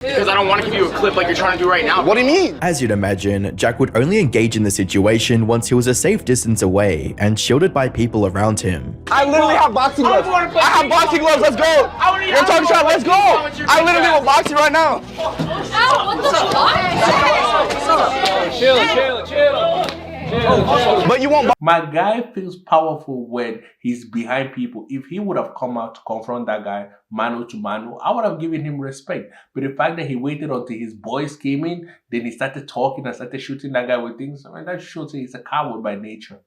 Because I don't want to give you a clip like you're trying to do right now. What do you mean? As you'd imagine, Jack would only engage in the situation once he was a safe distance away and shielded by people around him. I literally have boxing gloves. I have boxing gloves, let's go. You're talking shot, let's go. I literally will box you right now. Ow, what the fuck? Chill. But you won't. My guy feels powerful when he's behind people. If he would have come out to confront that guy mano to mano, I would have given him respect. But the fact that he waited until his boys came in, then he started talking and started shooting that guy with things, I mean, that shows he's a coward by nature.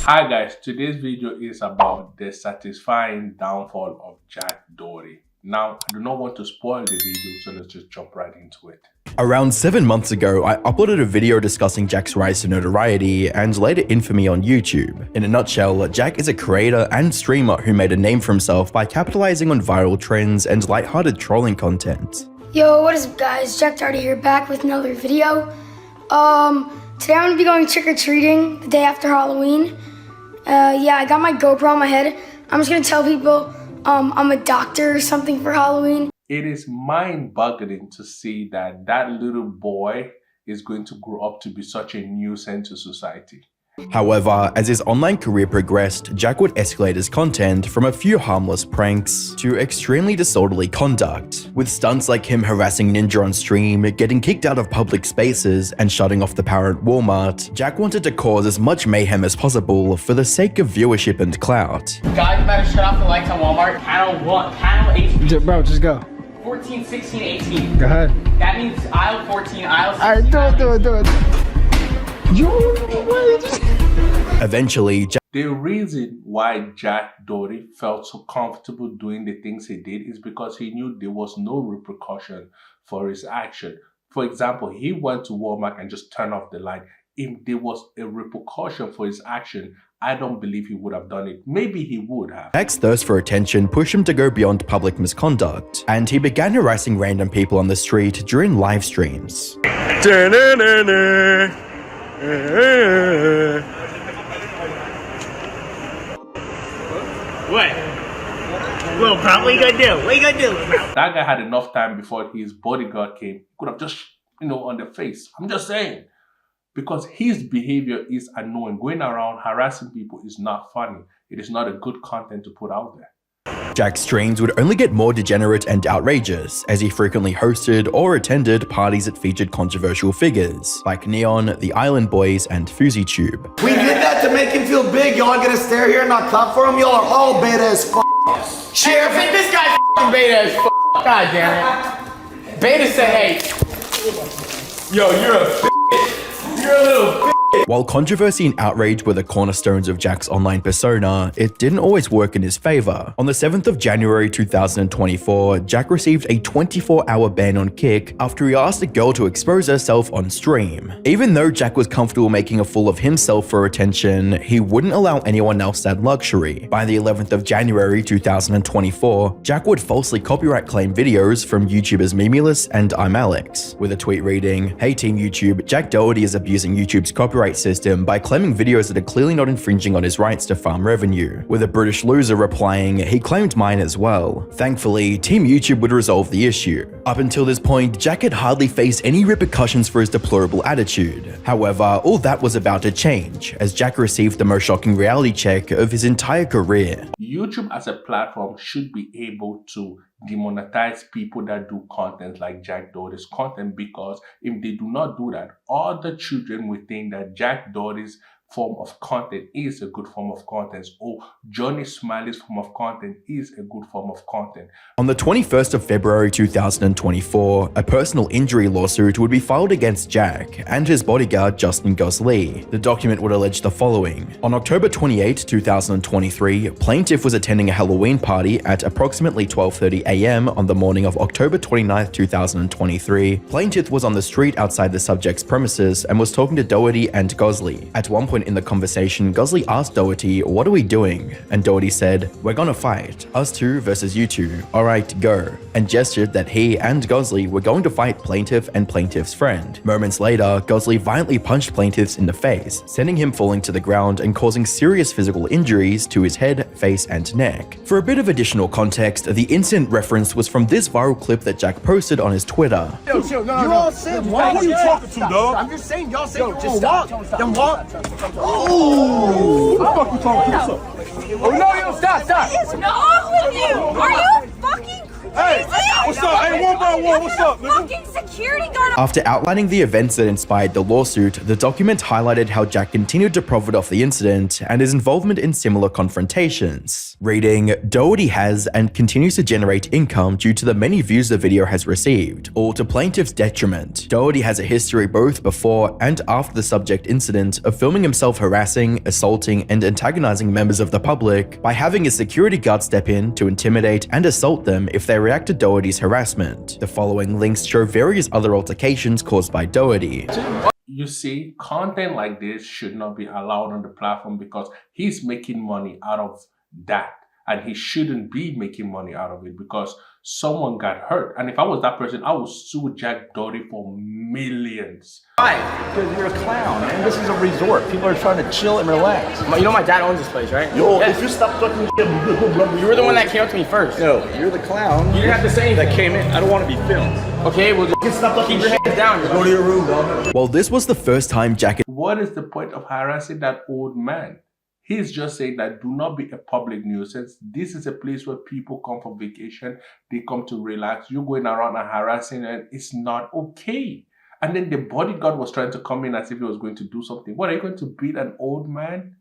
Hi guys, today's video is about the satisfying downfall of Jack Doherty. Now, I do not want to spoil the video, so let's just jump right into it. Around 7 months ago, I uploaded a video discussing Jack's rise to notoriety and later infamy on YouTube. In a nutshell, Jack is a creator and streamer who made a name for himself by capitalizing on viral trends and lighthearted trolling content. Yo, what is up guys? Jack Doherty here, back with another video. Today I'm gonna be going trick-or-treating the day after Halloween. Yeah, I got my GoPro on my head. I'm just gonna tell people I'm a doctor or something for Halloween. It is mind-boggling to see that that little boy is going to grow up to be such a nuisance to society. However, as his online career progressed, Jack would escalate his content from a few harmless pranks to extremely disorderly conduct, with stunts like him harassing Ninja on stream, getting kicked out of public spaces, and shutting off the power at Walmart. Jack wanted to cause as much mayhem as possible for the sake of viewership and clout. Guys, better shut off the lights on Walmart. Panel 1, panel 8. Bro, just go. 14, 16, 18. Go ahead. That means aisle 14, aisle 16. Alright, do it. Eventually, The reason why Jack Doherty felt so comfortable doing the things he did is because he knew there was no repercussion for his action. For example, he went to Walmart and just turned off the light. If there was a repercussion for his action, I don't believe he would have done it. Maybe he would have. Jack's thirst for attention pushed him to go beyond public misconduct, and he began harassing random people on the street during live streams. What? Little bro, what you gonna do? What you gonna do, bro? That guy had enough time before his bodyguard came. He could have just, on the face. I'm just saying. Because his behavior is annoying. Going around harassing people is not funny. It is not a good content to put out there. Jack's streams would only get more degenerate and outrageous as he frequently hosted or attended parties that featured controversial figures like Neon, the Island Boys, and FuzzyTube. We did that to make him feel big. Y'all gonna stare here and not clap for him? Y'all are all beta as f***. Cheer, this guy's f***ing beta as f***. God damn it. Beta said, hey. Yo, you're a f***. You're a little f***. While controversy and outrage were the cornerstones of Jack's online persona, it didn't always work in his favor. On the 7th of January 2024, Jack received a 24-hour ban on Kick after he asked a girl to expose herself on stream. Even though Jack was comfortable making a fool of himself for attention, he wouldn't allow anyone else that luxury. By the 11th of January 2024, Jack would falsely copyright claim videos from YouTubers Mimulus and I'm Alex, with a tweet reading, "Hey Team YouTube, Jack Doherty is abusing YouTube's copyright system by claiming videos that are clearly not infringing on his rights to farm revenue," with a British loser replying, "He claimed mine as well." Thankfully, Team YouTube would resolve the issue. Up until this point, Jack had hardly faced any repercussions for his deplorable attitude. However, all that was about to change, as Jack received the most shocking reality check of his entire career. YouTube as a platform should be able to demonetize people that do content like Jack Doherty's content, because if they do not do that, all the children will think that Jack Doherty's form of content is a good form of content, or Johnny Smiley's form of content is a good form of content. On the 21st of February 2024, a personal injury lawsuit would be filed against Jack and his bodyguard Justin Gosley. The document would allege the following. On October 28, 2023, plaintiff was attending a Halloween party at approximately 12:30 a.m. on the morning of October 29, 2023. Plaintiff was on the street outside the subject's premises and was talking to Doherty and Gosley. At one point point in the conversation, Gosley asked Doherty, "What are we doing?" And Doherty said, "We're gonna fight. Us two versus you two. Alright, go." And gestured that he and Gosley were going to fight plaintiff and plaintiff's friend. Moments later, Gosley violently punched plaintiff in the face, sending him falling to the ground and causing serious physical injuries to his head, face, and neck. For a bit of additional context, the incident referenced was from this viral clip that Jack posted on his Twitter. You all said walk. What are you talking to, dog? I'm just saying, y'all said just walk. Then walk. Ooh. What the fuck you talking to? Oh, no, yo, stop. What is wrong with you? Are you fucking crazy? What's up? Hey, one by one, what's up, nigga? Fucking security guard. After outlining the events that inspired the lawsuit, the document highlighted how Jack continued to profit off the incident and his involvement in similar confrontations. Reading, Doherty has and continues to generate income due to the many views the video has received, all to plaintiff's detriment. Doherty has a history both before and after the subject incident of filming himself harassing, assaulting, and antagonizing members of the public by having a security guard step in to intimidate and assault them if they react to Doherty's harassment. The following links show various other altercations caused by Doherty. You see, content like this should not be allowed on the platform because he's making money out of that. And he shouldn't be making money out of it because someone got hurt. And if I was that person, I would sue Jack Doherty for millions. Why? Because you're a clown, man. This is a resort. People are trying to chill and relax. You know my dad owns this place, right? Yo, if you stop talking, You were the one that came up to me first. No, you're the clown. You didn't have to say anything. That came in. I don't want to be filmed. Okay, well, just keep your head down. Go to your room, dog. While this was the first time Jack What is the point of harassing that old man? He's just saying that do not be a public nuisance. This is a place where people come for vacation. They come to relax. You're going around and harassing and it's not okay. And then the bodyguard was trying to come in as if he was going to do something. What, are you going to beat an old man?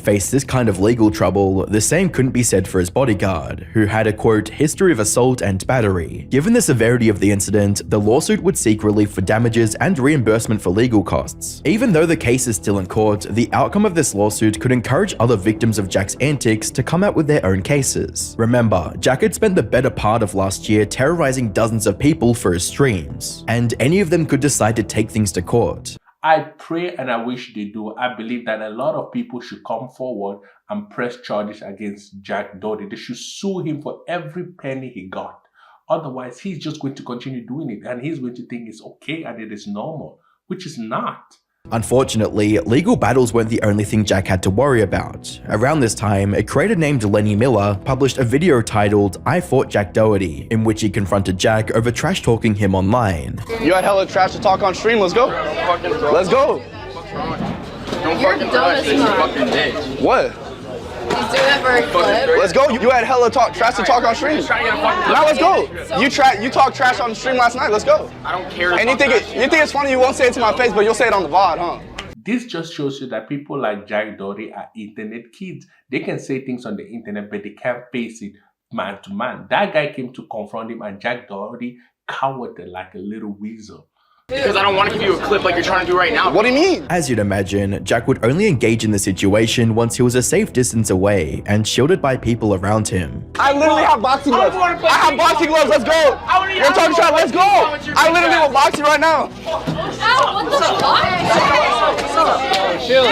faced this kind of legal trouble, the same couldn't be said for his bodyguard, who had a quote, history of assault and battery. Given the severity of the incident, the lawsuit would seek relief for damages and reimbursement for legal costs. Even though the case is still in court, the outcome of this lawsuit could encourage other victims of Jack's antics to come out with their own cases. Remember, Jack had spent the better part of last year terrorizing dozens of people for his streams, and any of them could decide to take things to court. I pray and I wish they do. I believe that a lot of people should come forward and press charges against Jack Doherty. They should sue him for every penny he got. Otherwise, he's just going to continue doing it and he's going to think it's okay and it is normal, which is not. Unfortunately, legal battles weren't the only thing Jack had to worry about. Around this time, a creator named Lenny Miller published a video titled "I Fought Jack Doherty," in which he confronted Jack over trash-talking him online. You had hella trash to talk on stream, let's go. Let's go. You're dumb as fuck. What? He's doing that for a clip. Let's go. You had hella trash to talk on stream. Now let's go. You talked trash on the stream last night. Let's go. I don't care. And you think it's funny? You won't say it to my face, but you'll say it on the VOD, huh? This just shows you that people like Jack Doherty are internet kids. They can say things on the internet, but they can't face it man to man. That guy came to confront him, and Jack Doherty cowered like a little weasel. Because I don't want to give you a clip like you're trying to do right now. What do you mean? As you'd imagine, Jack would only engage in the situation once he was a safe distance away and shielded by people around him. I literally have boxing gloves. I have boxing gloves. Let's go. You're talking trash. Let's go. I literally will box you right now. Ow, what the fuck? Chill.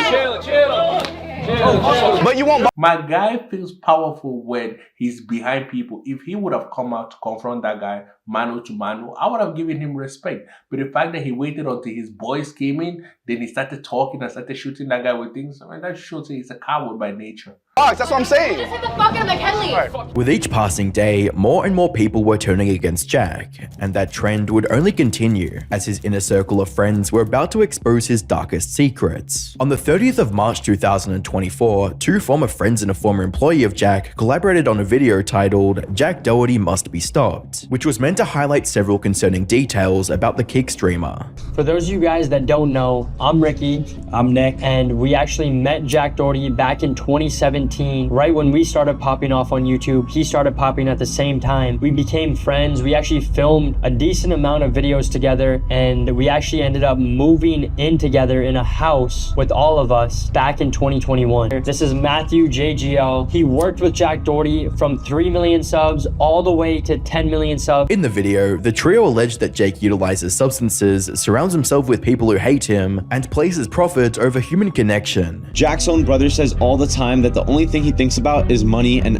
But you won't. My guy feels powerful when he's behind people. If he would have come out to confront that guy mano to mano, I would have given him respect. But the fact that he waited until his boys came in, then he started talking and started shooting that guy with things, I mean, that shows he's a coward by nature. That's what I'm saying. Just hit the fuck out of McKinley. With each passing day, more and more people were turning against Jack, and that trend would only continue as his inner circle of friends were about to expose his darkest secrets. On the 30th of March 2024, two former friends and a former employee of Jack collaborated on a video titled "Jack Doherty Must Be Stopped," which was meant to highlight several concerning details about the Kick streamer. For those of you guys that don't know, I'm Ricky. I'm Nick. And we actually met Jack Doherty back in 2017 2017, right when we started popping off on YouTube, he started popping at the same time. We became friends. We actually filmed a decent amount of videos together, and we actually ended up moving in together in a house with all of us back in 2021. This is Matthew JGL. He worked with Jack Doherty from 3 million subs all the way to 10 million subs. In the video, the trio alleged that Jake utilizes substances, surrounds himself with people who hate him, and places profit over human connection. Jack's own brother says all the time that the only thing he thinks about is money, and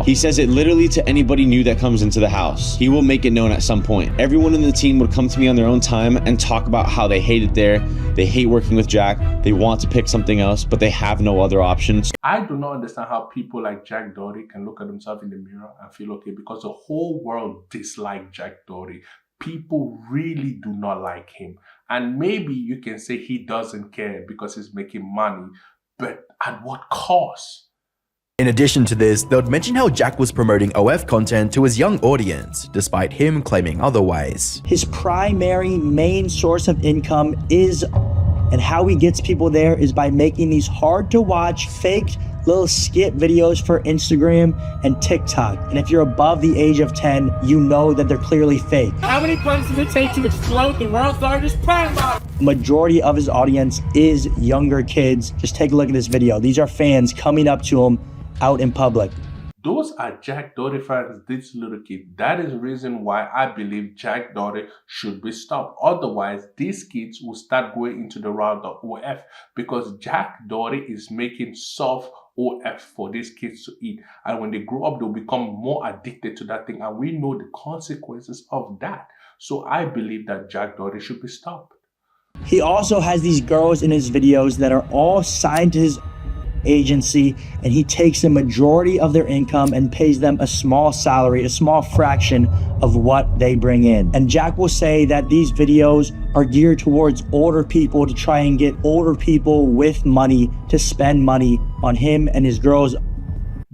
he says it literally to anybody new that comes into the house. He will make it known at some point. Everyone in the team would come to me on their own time and talk about how they hate it there, they hate working with Jack, they want to pick something else, but they have no other options. I do not understand how people like Jack Doherty can look at themselves in the mirror and feel okay, because the whole world dislikes Jack Doherty. People really do not like him. And maybe you can say he doesn't care because he's making money, but at what cost? In addition to this, they would mention how Jack was promoting OF content to his young audience, despite him claiming otherwise. His primary main source of income is, and how he gets people there is by making these hard to watch fake little skit videos for Instagram and TikTok. And if you're above the age of 10, you know that they're clearly fake. How many punches does it take to explode the world's largest pine bottle? Majority of his audience is younger kids. Just take a look at this video. These are fans coming up to him out in public. Those are Jack Doherty fans, this little kid. That is the reason why I believe Jack Doherty should be stopped. Otherwise, these kids will start going into the route of OF, because Jack Doherty is making soft OF for these kids to eat. And when they grow up, they'll become more addicted to that thing. And we know the consequences of that. So I believe that Jack Doherty should be stopped. He also has these girls in his videos that are all signed to his agency, and he takes the majority of their income and pays them a small salary, a small fraction of what they bring in. And Jack will say that these videos are geared towards older people, to try and get older people with money to spend money on him and his girls.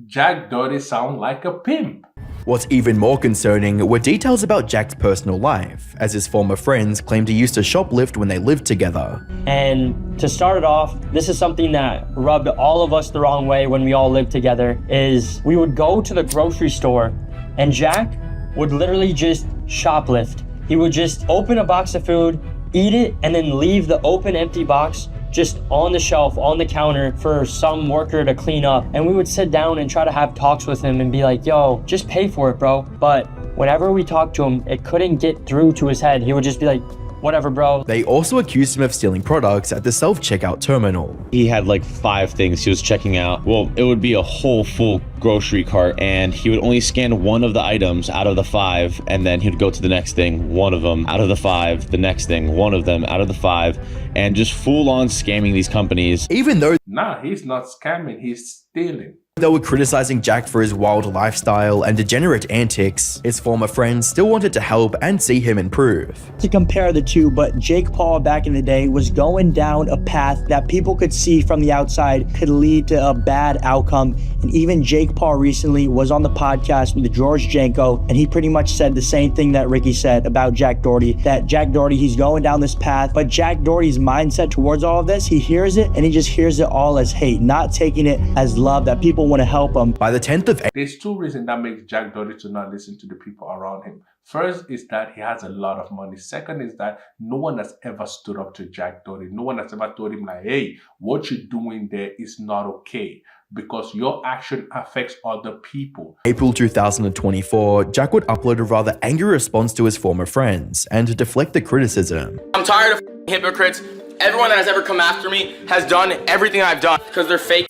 Jack Doherty sounds like a pimp. What's even more concerning were details about Jack's personal life, as his former friends claimed he used to shoplift when they lived together. And to start it off, this is something that rubbed all of us the wrong way when we all lived together, is we would go to the grocery store and Jack would literally just shoplift. He would just open a box of food, eat it, and then leave the open empty box just on the shelf, on the counter, for some worker to clean up. And we would sit down and try to have talks with him and be like, yo, just pay for it, bro. But whenever we talked to him, it couldn't get through to his head. He would just be like, whatever, bro. They also accused him of stealing products at the self-checkout terminal. He had like 5 things he was checking out. Well, it would be a whole full grocery cart, and he would only scan one of the items out of the 5, and then he'd go to the next thing, one of them out of the 5, the next thing, one of them out of the 5, and just full on scamming these companies. Even though He's not scamming, he's stealing. they were criticizing Jack for his wild lifestyle and degenerate antics, his former friends still wanted to help and see him improve. To compare the two, but Jake Paul back in the day was going down a path that people could see from the outside could lead to a bad outcome. And even Jake Paul recently was on the podcast with George Janko, and he pretty much said the same thing that Ricky said about Jack Doherty, that Jack Doherty, he's going down this path, but Jack Doherty's mindset towards all of this, he hears it and he just hears it all as hate, not taking it as love, that people want to help him. By the 10th of April, There's 2 reasons that makes Jack Doherty to not listen to the people around him. First is that he has a lot of money. Second is that no one has ever stood up to Jack Doherty. No one has ever told him like, hey, what you're doing there is not okay, because your action affects other people. April 2024, Jack would upload a rather angry response to his former friends and to deflect the criticism. I'm tired of hypocrites. Everyone that has ever come after me has done everything I've done because they're fake,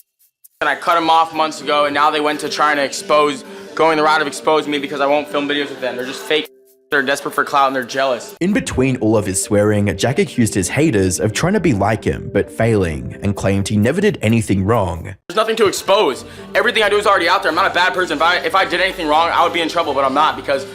and I cut them off months ago, and now they went to trying to going the route of exposing me because I won't film videos with them. They're just fake. They're desperate for clout and they're jealous. In between all of his swearing, Jack accused his haters of trying to be like him, but failing, and claimed he never did anything wrong. There's nothing to expose. Everything I do is already out there. I'm not a bad person. If I did anything wrong, I would be in trouble, but I'm not, because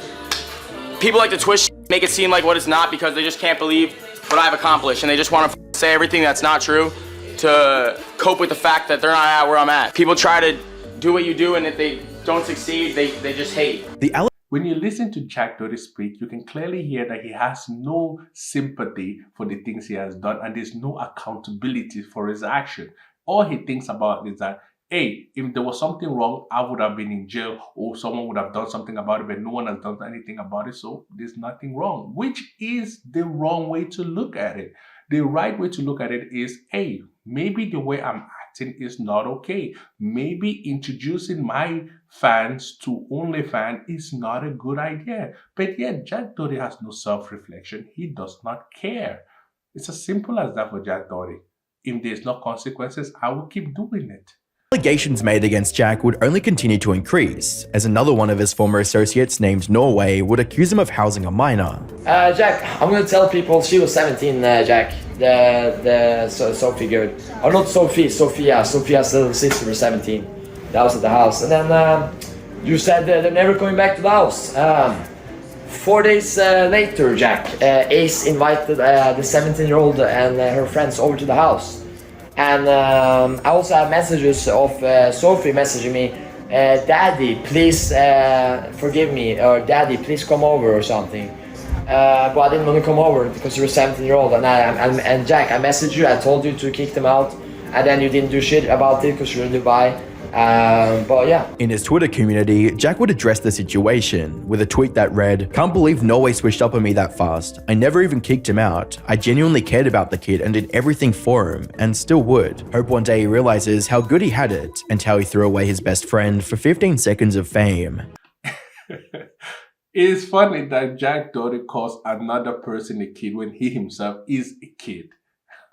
people like to twist, make it seem like what it's not, because they just can't believe what I've accomplished, and they just want to say everything that's not true to cope with the fact that they're not at where I'm at. People try to do what you do, and if they don't succeed, they just hate. When you listen to Jack Doherty speak, you can clearly hear that he has no sympathy for the things he has done, and there's no accountability for his action. All he thinks about is that hey, if there was something wrong, I would have been in jail or someone would have done something about it, but no one has done anything about it, so there's nothing wrong, which is the wrong way to look at it. The right way to look at it is, hey, maybe the way I'm acting is not okay. Maybe introducing my fans to OnlyFans is not a good idea. But yet, Jack Doherty has no self-reflection. He does not care. It's as simple as that for Jack Doherty. If there's no consequences, I will keep doing it. Allegations made against Jack would only continue to increase, as another one of his former associates named Norway would accuse him of housing a minor. Jack, I'm gonna tell people she was 17, Jack. Sophie girl. Oh, not Sophie, Sophia. Sophia's little sister was 17. That was at the house. And then you said they're never coming back to the house. 4 days later, Jack, Ace invited the 17-year-old and her friends over to the house. And I also have messages of Sophie messaging me, Daddy, please forgive me, or Daddy, please come over or something. But I didn't want to come over because you were 17-year-old. And Jack, I messaged you, I told you to kick them out, and then you didn't do shit about it because you're in Dubai. But yeah. In his Twitter community, Jack would address the situation with a tweet that read, "Can't believe Norway switched up on me that fast. I never even kicked him out. I genuinely cared about the kid and did everything for him, and still would. Hope one day he realizes how good he had it and how he threw away his best friend for 15 seconds of fame." It's funny that Jack Doherty calls another person a kid when he himself is a kid.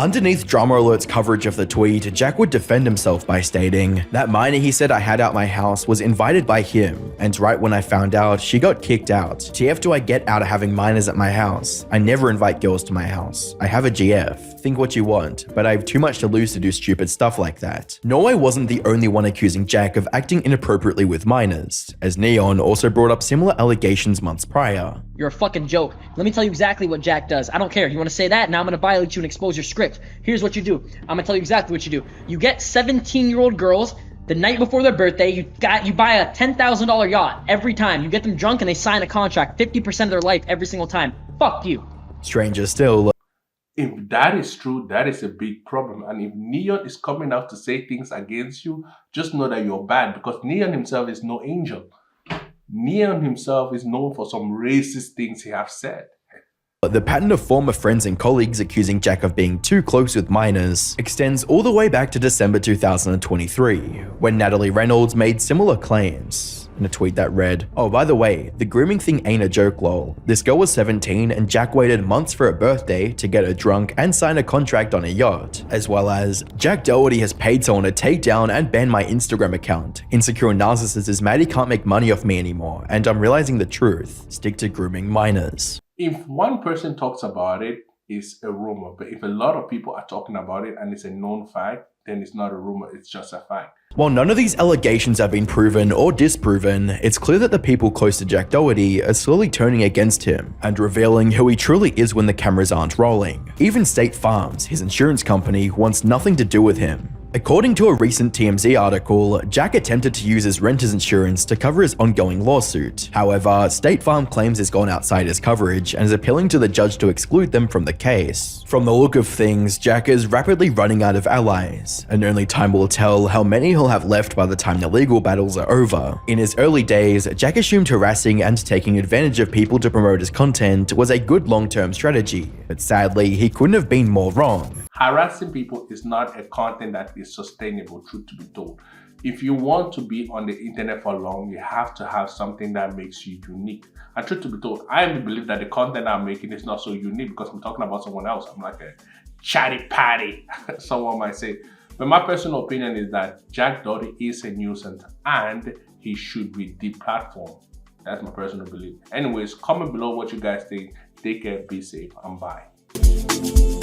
Underneath Drama Alert's coverage of the tweet, Jack would defend himself by stating, "That minor he said I had out my house was invited by him, and right when I found out, she got kicked out. TF do I get out of having minors at my house? I never invite girls to my house. I have a GF. Think what you want, but I have too much to lose to do stupid stuff like that." Norway wasn't the only one accusing Jack of acting inappropriately with minors, as Neon also brought up similar allegations months prior. You're a fucking joke. Let me tell you exactly what Jack does. I don't care. You want to say that? Now I'm going to violate you and expose your script. Here's what you do. I'm going to tell you exactly what you do. You get 17-year-old girls the night before their birthday. You buy a $10,000 yacht every time. You get them drunk and they sign a contract 50% of their life every single time. Fuck you. Stranger still, if that is true, that is a big problem. And if Neon is coming out to say things against you, just know that you're bad, because Neon himself is no angel. Neon himself is known for some racist things he has said. The pattern of former friends and colleagues accusing Jack of being too close with minors extends all the way back to December 2023, when Natalie Reynolds made similar claims. In a tweet that read, "Oh, by the way, the grooming thing ain't a joke, lol. This girl was 17 and Jack waited months for her birthday to get her drunk and sign a contract on a yacht." As well as, "Jack Doherty has paid someone to take down and ban my Instagram account. Insecure narcissist is mad he can't make money off me anymore, and I'm realizing the truth. Stick to grooming minors." If one person talks about it, it's a rumor. But if a lot of people are talking about it and it's a known fact, then it's not a rumor, it's just a fact. While none of these allegations have been proven or disproven, it's clear that the people close to Jack Doherty are slowly turning against him and revealing who he truly is when the cameras aren't rolling. Even State Farm, his insurance company, wants nothing to do with him. According to a recent TMZ article, Jack attempted to use his renter's insurance to cover his ongoing lawsuit. However, State Farm claims it's gone outside his coverage and is appealing to the judge to exclude them from the case. From the look of things, Jack is rapidly running out of allies, and only time will tell how many he'll have left by the time the legal battles are over. In his early days, Jack assumed harassing and taking advantage of people to promote his content was a good long-term strategy, but sadly, he couldn't have been more wrong. Harassing people is not a content that is sustainable, truth to be told. If you want to be on the internet for long, you have to have something that makes you unique. And truth to be told, I believe that the content I'm making is not so unique because I'm talking about someone else. I'm like a chatty patty, someone might say. But my personal opinion is that Jack Doherty is a nuisance and he should be deplatformed. That's my personal belief. Anyways, comment below what you guys think. Take care, be safe, and bye.